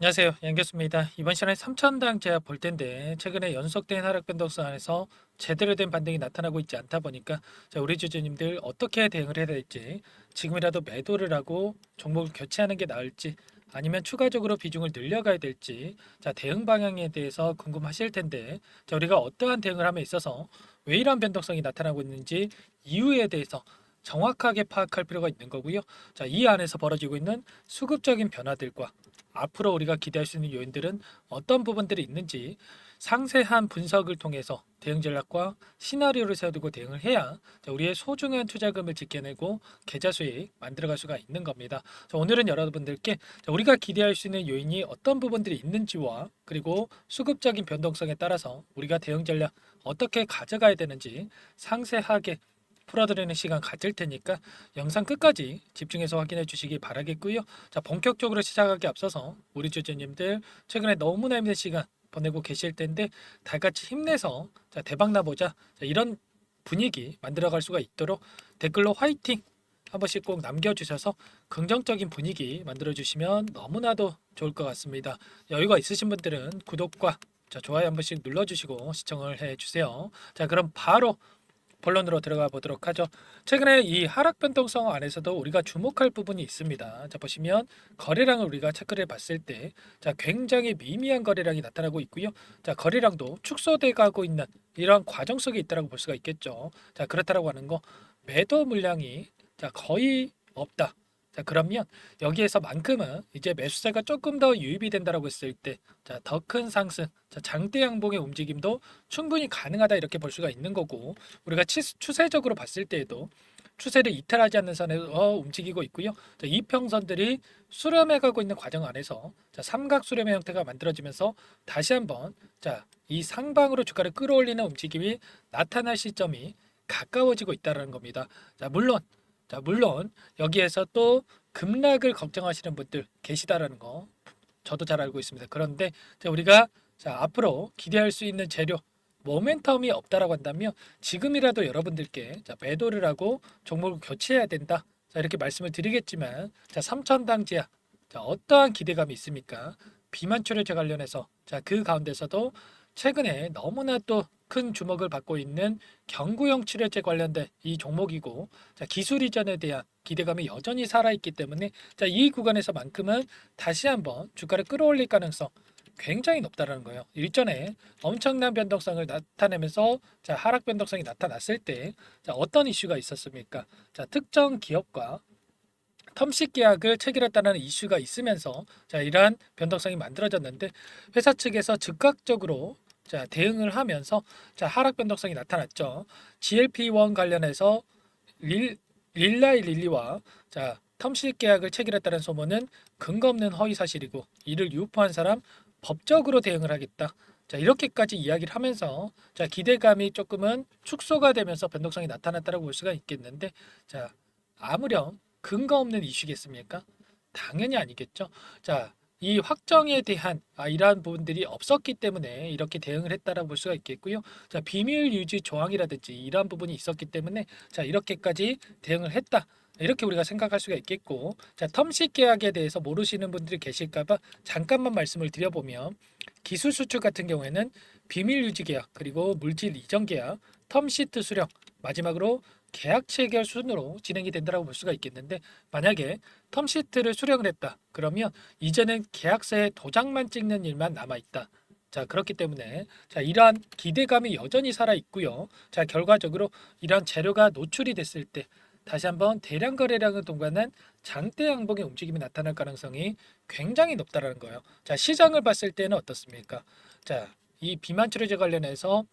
안녕하세요. 양교수입니다. 이번 시간에 3천당 제압 볼 텐데 최근에 연속된 하락 변동성 안에서 제대로 된 반등이 나타나고 있지 않다 보니까 우리 주주님들 어떻게 대응을 해야 될지, 지금이라도 매도를 하고 종목을 교체하는 게 나을지, 아니면 추가적으로 비중을 늘려가야 될지, 대응 방향에 대해서 궁금하실 텐데, 우리가 어떠한 대응을 함에 있어서 왜 이런 변동성이 나타나고 있는지 이유에 대해서 정확하게 파악할 필요가 있는 거고요. 이 안에서 벌어지고 있는 수급적인 변화들과 앞으로 우리가 기대할 수 있는 요인들은 어떤 부분들이 있는지 상세한 분석을 통해서 대응 전략과 시나리오를 세워두고 대응을 해야 우리의 소중한 투자금을 지켜내고 계좌 수익 만들어갈 수가 있는 겁니다. 오늘은 여러분들께 우리가 기대할 수 있는 요인이 어떤 부분들이 있는지와, 그리고 수급적인 변동성에 따라서 우리가 대응 전략 어떻게 가져가야 되는지 상세하게 풀어드리는 시간 가질 테니까 영상 끝까지 집중해서 확인해 주시기 바라겠고요. 본격적으로 시작하기 앞서서 우리 주주님들 최근에 너무나 힘든 시간 보내고 계실 텐데 다같이 힘내서 대박 나보자, 이런 분위기 만들어갈 수가 있도록 댓글로 화이팅 한 번씩 꼭 남겨주셔서 긍정적인 분위기 만들어 주시면 너무나도 좋을 것 같습니다. 여유가 있으신 분들은 구독과 좋아요 한 번씩 눌러주시고 시청을 해주세요. 그럼 바로 본론으로 들어가 보도록 하죠. 최근에 이 하락 변동성 안에서도 우리가 주목할 부분이 있습니다. 보시면 거래량을 우리가 체크를 봤을 때, 굉장히 미미한 거래량이 나타나고 있고요. 거래량도 축소돼 가고 있는 이런 과정 속에 있다라고 볼 수가 있겠죠. 그렇다라고 하는 거, 매도 물량이 거의 없다. 그러면 여기에서만큼은 이제 매수세가 조금 더 유입이 된다라고 했을 때, 더 큰 상승, 장대 양봉의 움직임도 충분히 가능하다 이렇게 볼 수가 있는 거고, 우리가 추세적으로 봤을 때에도 추세를 이탈하지 않는 선에서 움직이고 있고요. 이평선들이 수렴해 가고 있는 과정 안에서 삼각 수렴의 형태가 만들어지면서 다시 한번 이 상방으로 주가를 끌어올리는 움직임이 나타날 시점이 가까워지고 있다는 겁니다. 물론 여기에서 또 급락을 걱정하시는 분들 계시다라는 거 저도 잘 알고 있습니다. 그런데 우리가 앞으로 기대할 수 있는 재료, 모멘텀이 없다라고 한다면 지금이라도 여러분들께 매도를 하고 종목을 교체해야 된다. 이렇게 말씀을 드리겠지만, 3천당 지하, 어떠한 기대감이 있습니까? 비만출혈제 관련해서 그 가운데서도 최근에 너무나 또 큰 주목을 받고 있는 경구용 출혈제 관련된 이 종목이고, 기술 이전에 대한 기대감이 여전히 살아있기 때문에 이 구간에서만큼은 다시 한번 주가를 끌어올릴 가능성 굉장히 높다라는 거예요. 일전에 엄청난 변동성을 나타내면서 하락 변동성이 나타났을 때 어떤 이슈가 있었습니까? 특정 기업과 텀식 계약을 체결했다는 이슈가 있으면서 이러한 변동성이 만들어졌는데, 회사 측에서 즉각적으로 대응을 하면서 하락 변동성이 나타났죠. GLP-1 관련해서 릴 릴라이 릴리와 텀식 계약을 체결했다는 소문은 근거 없는 허위 사실이고, 이를 유포한 사람 법적으로 대응을 하겠다. 이렇게까지 이야기를 하면서 기대감이 조금은 축소가 되면서 변동성이 나타났다고 볼 수가 있겠는데, 아무렴 근거 없는 이슈겠습니까? 당연히 아니겠죠. 이 확정에 대한 이러한 부분들이 없었기 때문에 이렇게 대응을 했다라고 볼 수가 있겠고요. 비밀 유지 조항이라든지 이러한 부분이 있었기 때문에 이렇게까지 대응을 했다. 이렇게 우리가 생각할 수가 있겠고, 텀식 계약에 대해서 모르시는 분들이 계실까봐 잠깐만 말씀을 드려보면, 기술 수출 같은 경우에는 비밀 유지 계약, 그리고 물질 이전 계약, 텀시트 수령, 마지막으로 계약 체결 순으로 진행이 된다고 볼 수가 있겠는데, 만약에 텀시트를 수령을 했다. 그러면 이제는 계약서에 도장만 찍는 일만 남아 있다. 그렇기 때문에 이러한 기대감이 여전히 살아 있고요. 결과적으로 이러한 재료가 노출이 됐을 때 다시 한번 대량 거래량을 동반한 장대 양봉의 움직임이 나타날 가능성이 굉장히 높다라는 거예요. 시장을 봤을 때는 어떻습니까? 이 비만 치료제 관련해서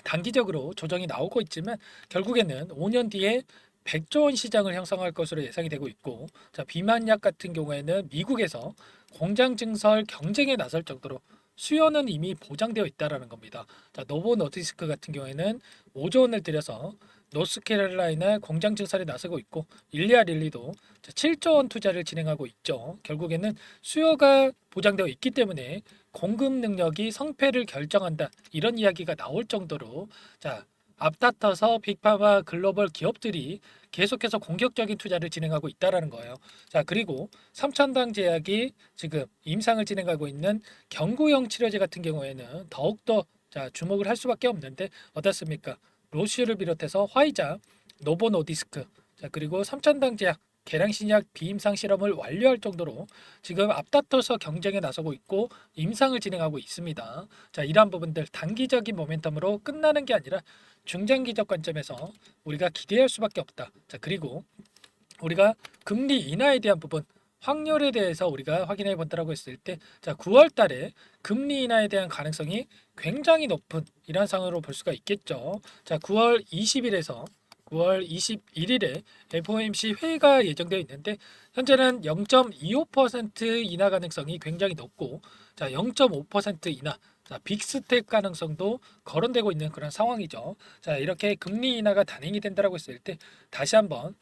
단기적으로 조정이 나오고 있지만 결국에는 5년 뒤에 100조 원 시장을 형성할 것으로 예상이 되고 있고, 비만약 같은 경우에는 미국에서 공장 증설 경쟁에 나설 정도로 수요는 이미 보장되어 있다라는 겁니다. 노보 노디스크 같은 경우에는 5조 원을 들여서 노스캐롤라이나 공장 증설에 나서고 있고, 일리아 릴리도 7조 원 투자를 진행하고 있죠. 결국에는 수요가 보장되어 있기 때문에 공급 능력이 성패를 결정한다, 이런 이야기가 나올 정도로 앞다퉈서 빅파마 글로벌 기업들이 계속해서 공격적인 투자를 진행하고 있다라는 거예요. 자, 그리고 삼천당 제약이 지금 임상을 진행하고 있는 경구용 치료제 같은 경우에는 더욱더 자, 주목을 할 수밖에 없는데 어떻습니까? 로슈를 비롯해서 화이자, 노보노디스크, 자, 그리고 삼천당 제약 계량신약 비임상 실험을 완료할 정도로 지금 앞다퉈서 경쟁에 나서고 있고 임상을 진행하고 있습니다. 자, 이러한 부분들 단기적인 모멘텀으로 끝나는 게 아니라 중장기적 관점에서 우리가 기대할 수밖에 없다. 자, 그리고 우리가 금리 인하에 대한 부분 확률에 대해서 우리가 확인해 본다라고 했을 때, 자, 9월 달에 금리 인하에 대한 가능성이 굉장히 높은 이런 상황으로 볼 수가 있겠죠. 자, 9월 20일에서 9월 21일에 FOMC 회의가 예정되어 있는데 현재는 0.25% 인하 가능성이 굉장히 높고, 자, 0.5% 인하, 자, 빅스텝 가능성도 거론되고 있는 그런 상황이죠. 자, 이렇게 금리 인하가 단행이 된다라고 했을 때 다시 한번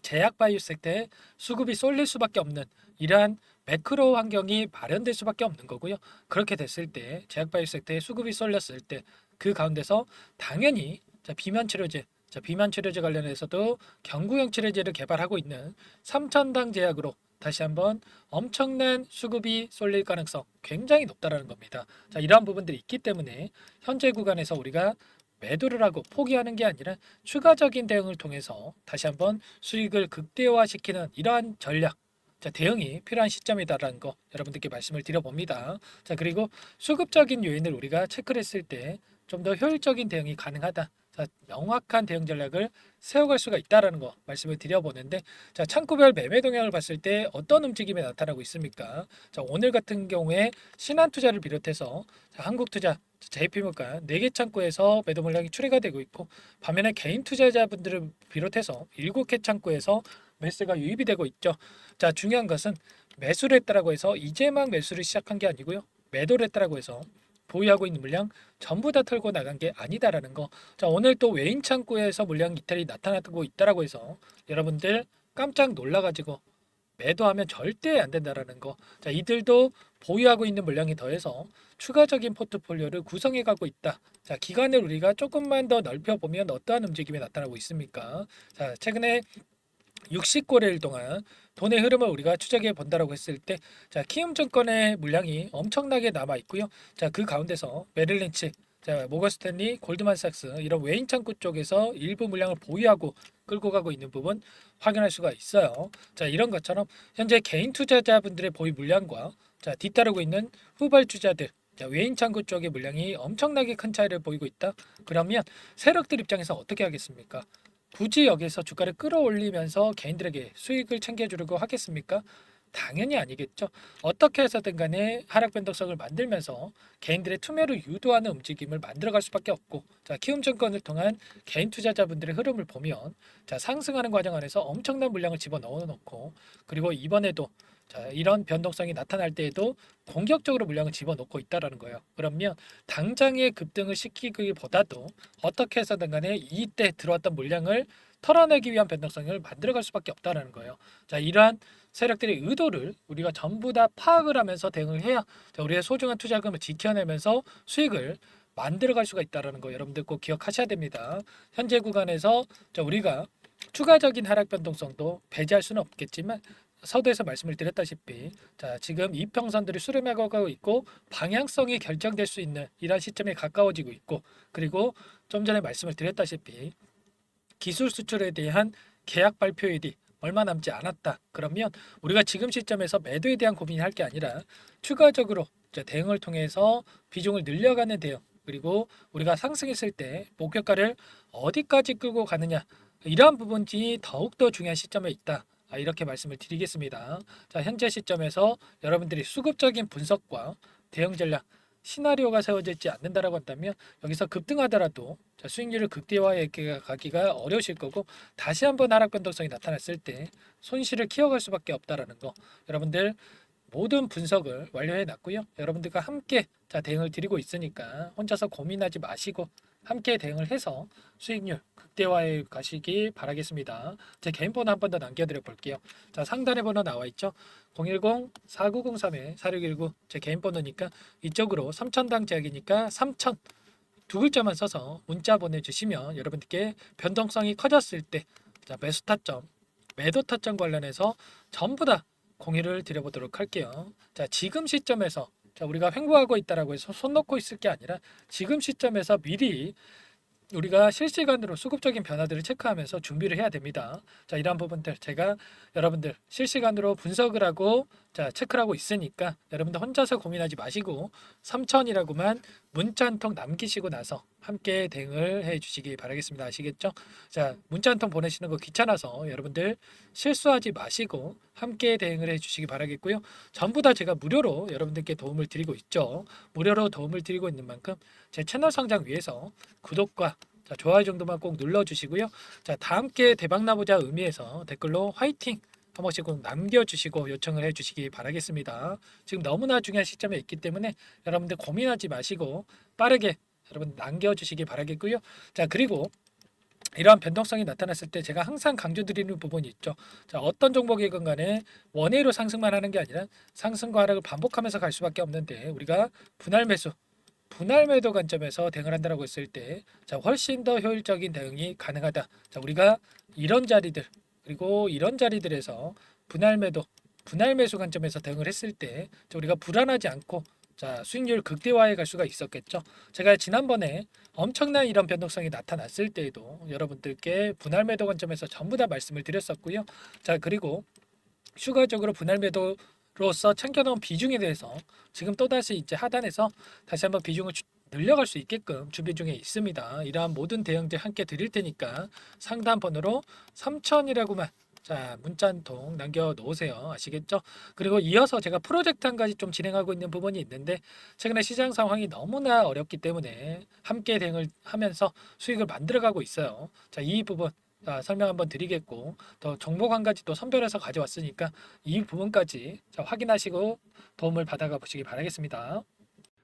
제약 바이오 섹터에 수급이 쏠릴 수밖에 없는 이러한 매크로 환경이 마련될 수밖에 없는 거고요. 그렇게 됐을 때 제약 바이오 섹터에 수급이 쏠렸을 때 그 가운데서 당연히 자, 비만 치료제, 자, 비만 치료제 관련해서도 경구용 치료제를 개발하고 있는 삼천당 제약으로 다시 한번 엄청난 수급이 쏠릴 가능성 굉장히 높다라는 겁니다. 자, 이러한 부분들이 있기 때문에 현재 구간에서 우리가 매도를 하고 포기하는 게 아니라 추가적인 대응을 통해서 다시 한번 수익을 극대화시키는 이러한 전략, 자, 대응이 필요한 시점이다라는 거 여러분들께 말씀을 드려봅니다. 자, 그리고 수급적인 요인을 우리가 체크를 했을 때 좀 더 효율적인 대응이 가능하다. 자, 명확한 대응 전략을 세워갈 수가 있다라는 거 말씀을 드려보는데, 자, 창구별 매매 동향을 봤을 때 어떤 움직임이 나타나고 있습니까? 자, 오늘 같은 경우에 신한투자를 비롯해서 자, 한국투자, JP모가 4개 창구에서 매도 물량이 출회가 되고 있고, 반면에 개인 투자자분들을 비롯해서 7개 창구에서 매수가 유입이 되고 있죠. 자, 중요한 것은 매수를 했다라고 해서 이제 막 매수를 시작한 게 아니고요. 매도를 했다라고 해서 보유하고 있는 물량 전부 다 털고 나간 게 아니다라는 거. 자, 오늘 또 외인 창구에서 물량 이탈이 나타나고 있다라고 해서 여러분들 깜짝 놀라가지고 매도하면 절대 안 된다라는 거. 자, 이들도 보유하고 있는 물량이 더해서 추가적인 포트폴리오를 구성해 가고 있다. 자, 기간을 우리가 조금만 더 넓혀 보면 어떠한 움직임이 나타나고 있습니까? 자, 최근에 60거래일 동안 돈의 흐름을 우리가 추적해 본다라고 했을 때, 자, 키움증권의 물량이 엄청나게 남아 있고요. 자, 그 가운데서 메릴린치, 자, 모건스탠리, 골드만삭스 이런 외인 창구 쪽에서 일부 물량을 보유하고 끌고 가고 있는 부분 확인할 수가 있어요. 자, 이런 것처럼 현재 개인 투자자분들의 보유 물량과 자, 뒤따르고 있는 후발주자들, 자, 외인 창구 쪽의 물량이 엄청나게 큰 차이를 보이고 있다. 그러면 세력들 입장에서 어떻게 하겠습니까? 굳이 여기서 주가를 끌어올리면서 개인들에게 수익을 챙겨주려고 하겠습니까? 당연히 아니겠죠. 어떻게 해서든 간에 하락 변동성을 만들면서 개인들의 투매를 유도하는 움직임을 만들어갈 수밖에 없고, 자, 키움증권을 통한 개인 투자자분들의 흐름을 보면 자, 상승하는 과정 안에서 엄청난 물량을 집어넣어 놓고, 그리고 이번에도 자, 이런 변동성이 나타날 때에도 공격적으로 물량을 집어넣고 있다라는 거예요. 그러면 당장의 급등을 시키기보다도 어떻게 해서든 간에 이때 들어왔던 물량을 털어내기 위한 변동성을 만들어갈 수밖에 없다라는 거예요. 자, 이러한 세력들의 의도를 우리가 전부 다 파악을 하면서 대응을 해야 자, 우리의 소중한 투자금을 지켜내면서 수익을 만들어갈 수가 있다라는 거 여러분들 꼭 기억하셔야 됩니다. 현재 구간에서 자, 우리가 추가적인 하락 변동성도 배제할 수는 없겠지만 서두에서 말씀을 드렸다시피 자, 지금 이평선들이 수렴해가고 있고 방향성이 결정될 수 있는 이런 시점에 가까워지고 있고, 그리고 좀 전에 말씀을 드렸다시피 기술 수출에 대한 계약 발표일이 얼마 남지 않았다. 그러면 우리가 지금 시점에서 매도에 대한 고민이 할 게 아니라 추가적으로 대응을 통해서 비중을 늘려가는 대응, 그리고 우리가 상승했을 때 목표가를 어디까지 끌고 가느냐, 이러한 부분이 더욱더 중요한 시점에 있다. 이렇게 말씀을 드리겠습니다. 자, 현재 시점에서 여러분들이 수급적인 분석과 대응 전략 시나리오가 세워져 있지 않는다라고 한다면 여기서 급등하더라도 자, 수익률을 극대화해 가기가 어려우실 거고, 다시 한번 하락 변동성이 나타났을 때 손실을 키워갈 수밖에 없다라는 거 여러분들 모든 분석을 완료해 놨고요. 여러분들과 함께 자, 대응을 드리고 있으니까 혼자서 고민하지 마시고 함께 대응을 해서 수익률 극대화해 가시기 바라겠습니다. 제 개인 번호 한 번 더 남겨드려 볼게요. 자, 상단에 번호 나와 있죠. 010-4903-4619 제 개인 번호니까 이쪽으로 3천당 제약이니까 3천 두 글자만 써서 문자 보내주시면 여러분들께 변동성이 커졌을 때 자, 매수 타점, 매도 타점 관련해서 전부 다 공유를 드려보도록 할게요. 자, 지금 시점에서 자, 우리가 횡보하고 있다라고 해서 손 놓고 있을 게 아니라 지금 시점에서 미리 우리가 실시간으로 수급적인 변화들을 체크하면서 준비를 해야 됩니다. 자, 이러한 부분들 제가 여러분들 실시간으로 분석을 하고 자, 체크를 하고 있으니까 여러분들 혼자서 고민하지 마시고 3천이라고만 문자 한 통 남기시고 나서 함께 대응을 해 주시기 바라겠습니다. 아시겠죠? 자, 문자 한 통 보내시는 거 귀찮아서 여러분들 실수하지 마시고 함께 대응을 해 주시기 바라겠고요. 전부 다 제가 무료로 여러분들께 도움을 드리고 있죠. 무료로 도움을 드리고 있는 만큼 제 채널 성장 위해서 구독과 자, 좋아요 정도만 꼭 눌러주시고요. 자, 다 함께 대박나보자 의미에서 댓글로 화이팅 한 번씩 꼭 남겨주시고 요청을 해주시기 바라겠습니다. 지금 너무나 중요한 시점에 있기 때문에 여러분들 고민하지 마시고 빠르게 여러분 남겨주시기 바라겠고요. 자, 그리고 이러한 변동성이 나타났을 때 제가 항상 강조드리는 부분이 있죠. 자, 어떤 종목이건 간에 원회로 상승만 하는 게 아니라 상승과 하락을 반복하면서 갈 수밖에 없는데 우리가 분할 매수 분할 매도 관점에서 대응을 한다고 했을 때 자, 훨씬 더 효율적인 대응이 가능하다. 자, 우리가 이런 자리들 그리고 이런 자리들에서 분할 매도 분할 매수 관점에서 대응을 했을 때 자, 우리가 불안하지 않고 자, 수익률 극대화해 갈 수가 있었겠죠. 제가 지난번에 엄청난 이런 변동성이 나타났을 때에도 여러분들께 분할 매도 관점에서 전부 다 말씀을 드렸었고요. 자, 그리고 추가적으로 분할 매도로서 챙겨놓은 비중에 대해서 지금 또다시 이제 하단에서 다시 한번 비중을 늘려갈 수 있게끔 준비 중에 있습니다. 이러한 모든 대응들 함께 드릴 테니까 상담 번호로 3000이라고만 자, 문자 한 통 남겨 놓으세요. 아시겠죠? 그리고 이어서 제가 프로젝트 한 가지 좀 진행하고 있는 부분이 있는데 최근에 시장 상황이 너무나 어렵기 때문에 함께 대응을 하면서 수익을 만들어가고 있어요. 자, 이 부분 자, 설명 한번 드리겠고 또 종목 한 가지 또 선별해서 가져왔으니까 이 부분까지 자, 확인하시고 도움을 받아가 보시기 바라겠습니다.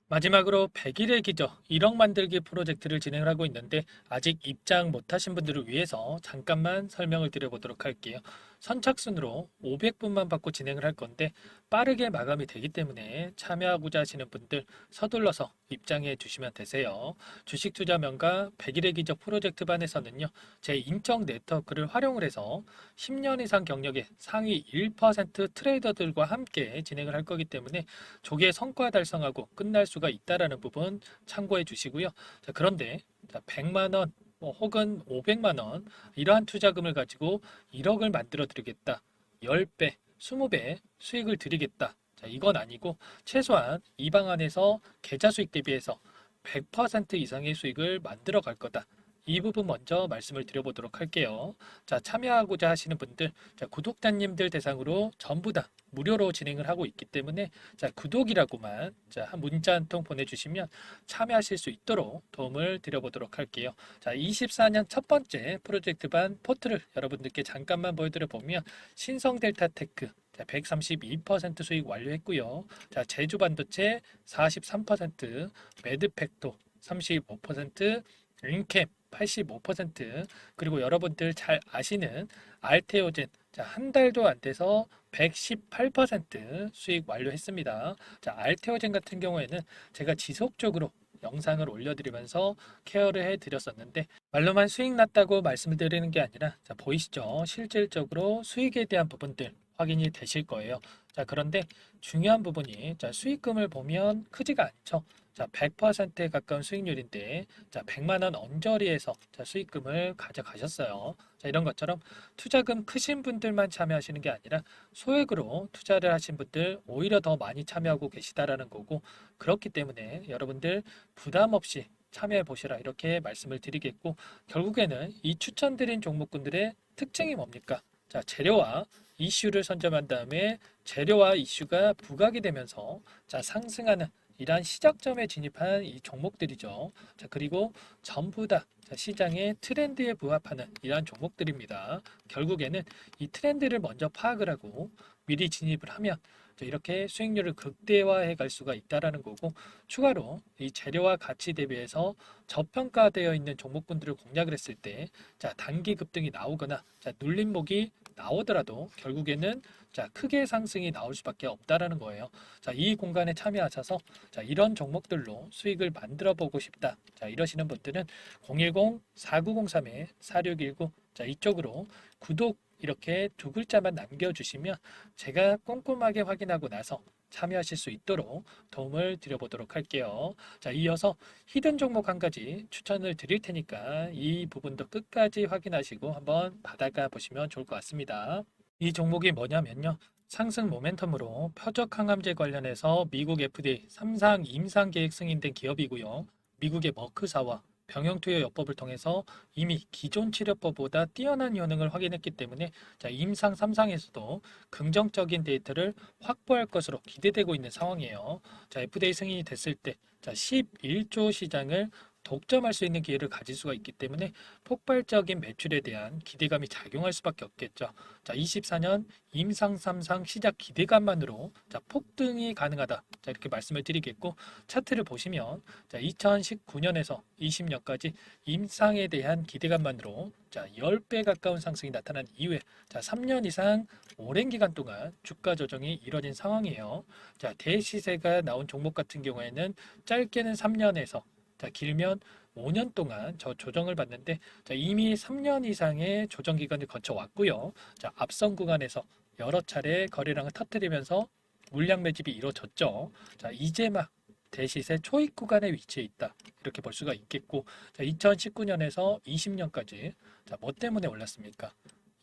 마지막으로 100일의 기적 1억 만들기 프로젝트를 진행을 하고 있는데 아직 입장 못하신 분들을 위해서 잠깐만 설명을 드려보도록 할게요. 선착순으로 500분만 받고 진행을 할 건데 빠르게 마감이 되기 때문에 참여하고자 하시는 분들 서둘러서 입장해 주시면 되세요. 주식투자명가 100일의 기적 프로젝트 반에서는요. 제 인적 네트워크를 활용을 해서 10년 이상 경력의 상위 1% 트레이더들과 함께 진행을 할 거기 때문에 조기에 성과 달성하고 끝날 수가 있다라는 부분 참고해 주시고요. 자, 그런데 100만 원 혹은 500만 원 이러한 투자금을 가지고 1억을 만들어 드리겠다. 10배, 20배 수익을 드리겠다. 자, 이건 아니고 최소한 이 방안에서 계좌 수익 대비해서 100% 이상의 수익을 만들어 갈 거다. 이 부분 먼저 말씀을 드려보도록 할게요. 자, 참여하고자 하시는 분들, 자, 구독자님들 대상으로 전부 다 무료로 진행을 하고 있기 때문에 자, 구독이라고만 자, 한 문자 한 통 보내주시면 참여하실 수 있도록 도움을 드려보도록 할게요. 자, 24년 첫 번째 프로젝트 반 포트를 여러분들께 잠깐만 보여드려 보면 신성 델타 테크 132% 수익 완료했고요. 자, 제주 반도체 43%, 매드팩토 35%, 인캠 85%, 그리고 여러분들 잘 아시는 알테오젠 자, 한 달도 안 돼서 118% 수익 완료했습니다. 자, 알테오젠 같은 경우에는 제가 지속적으로 영상을 올려드리면서 케어를 해드렸었는데 말로만 수익 났다고 말씀을 드리는 게 아니라 자, 보이시죠? 실질적으로 수익에 대한 부분들 확인이 되실 거예요. 자, 그런데 중요한 부분이 자, 수익금을 보면 크지가 않죠. 자, 100%에 가까운 수익률인데 자, 100만 원 언저리에서 자, 수익금을 가져가셨어요. 자, 이런 것처럼 투자금 크신 분들만 참여하시는 게 아니라 소액으로 투자를 하신 분들 오히려 더 많이 참여하고 계시다라는 거고 그렇기 때문에 여러분들 부담 없이 참여해 보시라 이렇게 말씀을 드리겠고 결국에는 이 추천드린 종목군들의 특징이 뭡니까? 자, 재료와 이슈를 선점한 다음에 재료와 이슈가 부각이 되면서 자, 상승하는 이러한 시작점에 진입한 이 종목들이죠. 자, 그리고 전부 다 자, 시장의 트렌드에 부합하는 이러한 종목들입니다. 결국에는 이 트렌드를 먼저 파악을 하고 미리 진입을 하면 자, 이렇게 수익률을 극대화해 갈 수가 있다라는 거고 추가로 이 재료와 가치 대비해서 저평가되어 있는 종목군들을 공략을 했을 때 자, 단기 급등이 나오거나 자, 눌림목이 나오더라도 결국에는 자, 크게 상승이 나올 수밖에 없다라는 거예요. 자, 이 공간에 참여하셔서 자, 이런 종목들로 수익을 만들어 보고 싶다. 자, 이러시는 분들은 010-4903-4619 자, 이쪽으로 구독 이렇게 두 글자만 남겨주시면 제가 꼼꼼하게 확인하고 나서 참여하실 수 있도록 도움을 드려보도록 할게요. 자, 이어서 히든 종목 한 가지 추천을 드릴 테니까 이 부분도 끝까지 확인하시고 한번 받아가 보시면 좋을 것 같습니다. 이 종목이 뭐냐면요. 상승 모멘텀으로 표적 항암제 관련해서 미국 FDA 3상 임상 계획 승인된 기업이고요. 미국의 머크사와 병용투여요법을 통해서 이미 기존 치료법보다 뛰어난 효능을 확인했기 때문에 자, 임상 3상에서도 긍정적인 데이터를 확보할 것으로 기대되고 있는 상황이에요. 자, FDA 승인이 됐을 때 자, 11조 시장을 독점할 수 있는 기회를 가질 수가 있기 때문에 폭발적인 매출에 대한 기대감이 작용할 수밖에 없겠죠. 자, 24년 임상 3상 시작 기대감만으로 자, 폭등이 가능하다. 자, 이렇게 말씀을 드리겠고 차트를 보시면 자, 2019년에서 20년까지 임상에 대한 기대감만으로 자, 10배 가까운 상승이 나타난 이후에 자, 3년 이상 오랜 기간 동안 주가 조정이 이뤄진 상황이에요. 자, 대시세가 나온 종목 같은 경우에는 짧게는 3년에서 자, 길면 5년 동안 저 조정을 받는데 자, 이미 3년 이상의 조정 기간을 거쳐 왔고요. 자, 앞선 구간에서 여러 차례 거래량을 터뜨리면서 물량 매집이 이루어졌죠. 자, 이제 막 대시세 초입 구간에 위치해 있다. 이렇게 볼 수가 있겠고, 자, 2019년에서 20년까지 자, 뭐 때문에 올랐습니까?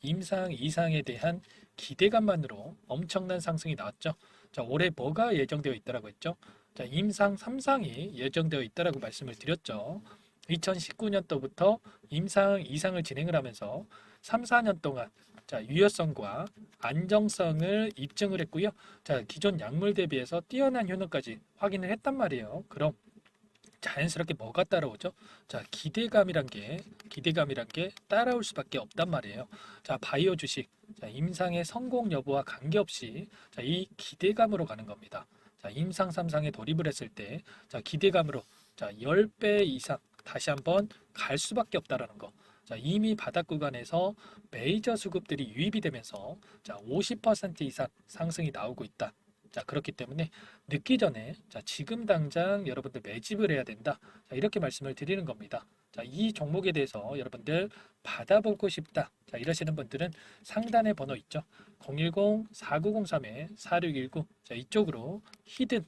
임상 이상에 대한 기대감만으로 엄청난 상승이 나왔죠. 자, 올해 뭐가 예정되어 있다라고 했죠? 자, 임상 3상이 예정되어 있다라고 말씀을 드렸죠. 2019년도부터 임상 2상을 진행을 하면서 3, 4년 동안 자, 유효성과 안정성을 입증을 했고요. 자, 기존 약물 대비해서 뛰어난 효능까지 확인을 했단 말이에요. 그럼 자연스럽게 뭐가 따라오죠? 자, 기대감이란 게 따라올 수밖에 없단 말이에요. 자, 바이오 주식. 자, 임상의 성공 여부와 관계없이 자, 이 기대감으로 가는 겁니다. 자, 임상 3상에 돌입을 했을 때 자, 기대감으로 자, 10배 이상 다시 한번 갈 수밖에 없다라는 거. 자, 이미 바닥 구간에서 메이저 수급들이 유입이 되면서 자, 50% 이상 상승이 나오고 있다. 자, 그렇기 때문에 늦기 전에 자, 지금 당장 여러분들 매집을 해야 된다. 자, 이렇게 말씀을 드리는 겁니다. 자, 이 종목에 대해서 여러분들 받아보고 싶다. 자, 이러시는 분들은 상단에 번호 있죠. 010-4903-4619. 자, 이쪽으로 히든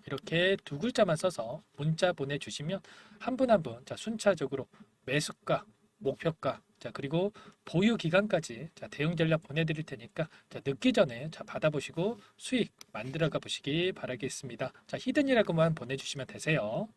이렇게 두 글자만 써서 문자 보내주시면 한 분 한 분 자, 순차적으로 매수가, 목표가, 자, 그리고 보유 기간까지 자, 대응 전략 보내드릴 테니까 자, 늦기 전에 자, 받아보시고 수익 만들어가 보시기 바라겠습니다. 자, 히든이라고만 보내주시면 되세요.